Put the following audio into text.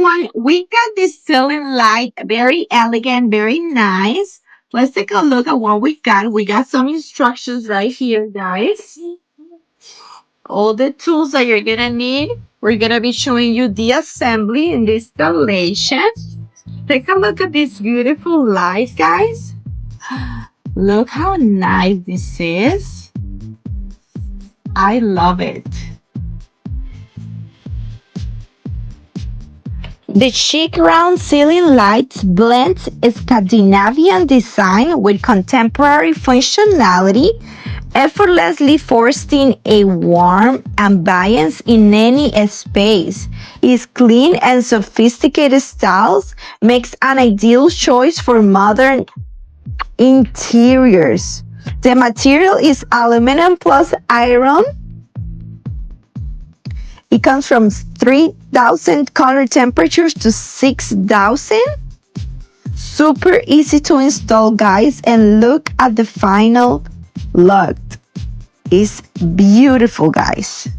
everyone, we got this ceiling light, very elegant, very nice. Let's take a look at what we got. We got some instructions right here, guys. All the tools that you're gonna need. We're gonna be showing you the assembly and the installation. Take a look at this beautiful light, guys. Look how nice this is. I love it. The chic round ceiling lights blends Scandinavian design with contemporary functionality, effortlessly fostering a warm ambience in any space. Its clean and sophisticated styles makes an ideal choice for modern interiors. The material is aluminum plus iron. It comes from 3,000 color temperatures to 6,000. Super easy to install, guys. And look at the final look. It's beautiful, guys.